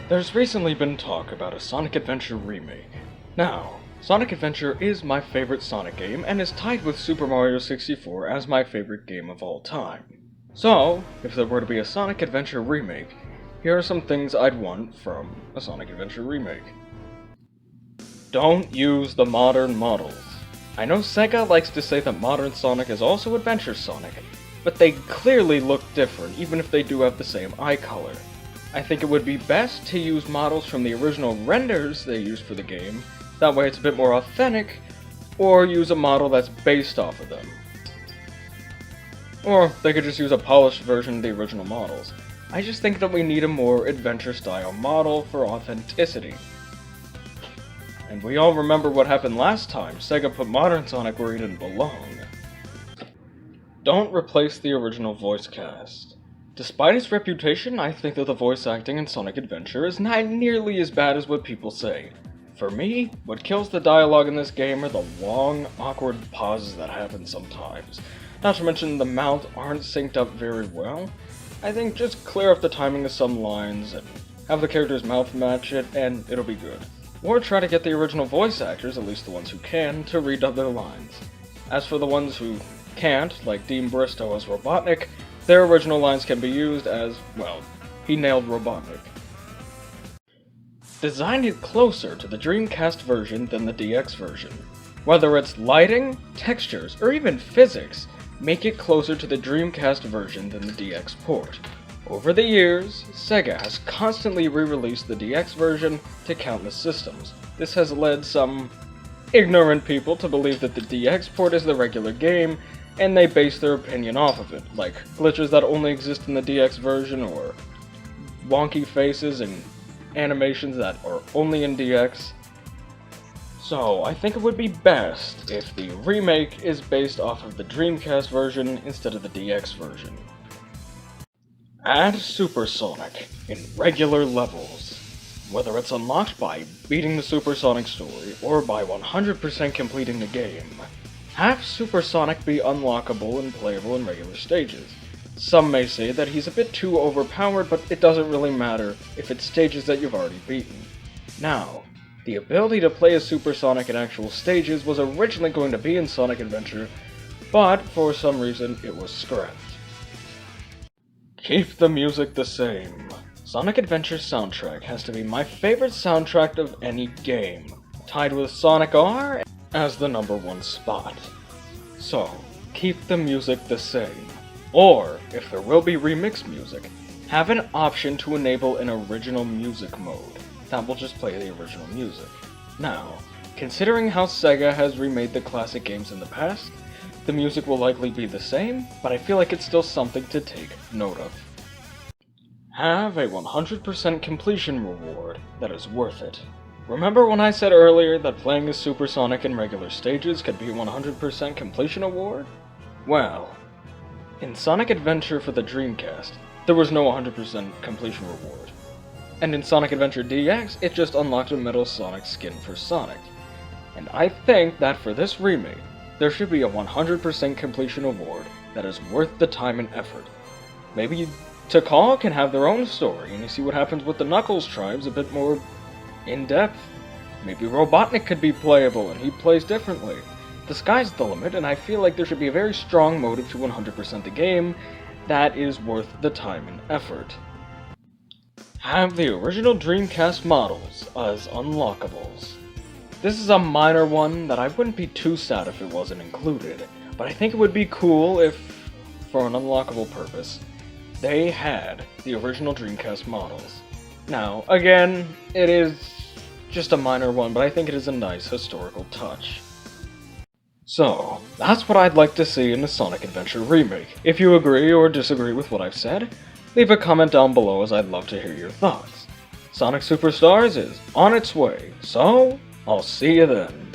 There's recently been talk about a Sonic Adventure Remake. Now, Sonic Adventure is my favorite Sonic game and is tied with Super Mario 64 as my favorite game of all time. So, if there were to be a Sonic Adventure Remake, here are some things I'd want from a Sonic Adventure Remake. Don't use the modern models. I know SEGA likes to say that modern Sonic is also Adventure Sonic, but they clearly look different even if they do have the same eye color. I think it would be best to use models from the original renders they used for the game, that way it's a bit more authentic, or use a model that's based off of them. Or they could just use a polished version of the original models. I just think that we need a more adventure-style model for authenticity. And we all remember what happened last time SEGA put modern Sonic where he didn't belong. Don't replace the original voice cast. Despite its reputation, I think that the voice acting in Sonic Adventure is not nearly as bad as what people say. For me, what kills the dialogue in this game are the long, awkward pauses that happen sometimes. Not to mention the mouths aren't synced up very well. I think just clear up the timing of some lines and have the character's mouth match it, and it'll be good. Or try to get the original voice actors, at least the ones who can, to redub their lines. As for the ones who can't, like Dean Bristow as Robotnik, their original lines can be used as, well, he nailed Robotnik. Design it closer to the Dreamcast version than the DX version. Whether it's lighting, textures, or even physics, make it closer to the Dreamcast version than the DX port. Over the years, SEGA has constantly re-released the DX version to countless systems. This has led some ignorant people to believe that the DX port is the regular game, and they base their opinion off of it, like glitches that only exist in the DX version, or wonky faces and animations that are only in DX. So, I think it would be best if the remake is based off of the Dreamcast version instead of the DX version. Add Supersonic in regular levels. Whether it's unlocked by beating the Supersonic story or by 100% completing the game, have Supersonic be unlockable and playable in regular stages. Some may say that he's a bit too overpowered, but it doesn't really matter if it's stages that you've already beaten. Now, the ability to play as Supersonic in actual stages was originally going to be in Sonic Adventure, but for some reason it was scrapped. Keep the music the same. Sonic Adventure soundtrack has to be my favorite soundtrack of any game, tied with Sonic R as the #1 spot. So, keep the music the same. Or, if there will be remixed music, have an option to enable an original music mode. That will just play the original music. Now, considering how SEGA has remade the classic games in the past, the music will likely be the same, but I feel like it's still something to take note of. Have a 100% completion reward that is worth it. Remember when I said earlier that playing as Supersonic in regular stages could be a 100% completion award? Well, in Sonic Adventure for the Dreamcast, there was no 100% completion reward. And in Sonic Adventure DX, it just unlocked a Metal Sonic skin for Sonic. And I think that for this remake, there should be a 100% completion award that is worth the time and effort. Maybe Tikal can have their own story, and you see what happens with the Knuckles tribes a bit more in-depth. Maybe Robotnik could be playable, and he plays differently. The sky's the limit, and I feel like there should be a very strong motive to 100% the game that is worth the time and effort. Have the original Dreamcast models as unlockables. This is a minor one that I wouldn't be too sad if it wasn't included, but I think it would be cool if, for an unlockable purpose, they had the original Dreamcast models. Now, again, it is just a minor one, but I think it is a nice historical touch. So, that's what I'd like to see in the Sonic Adventure Remake. If you agree or disagree with what I've said, leave a comment down below as I'd love to hear your thoughts. Sonic Superstars is on its way, so I'll see you then.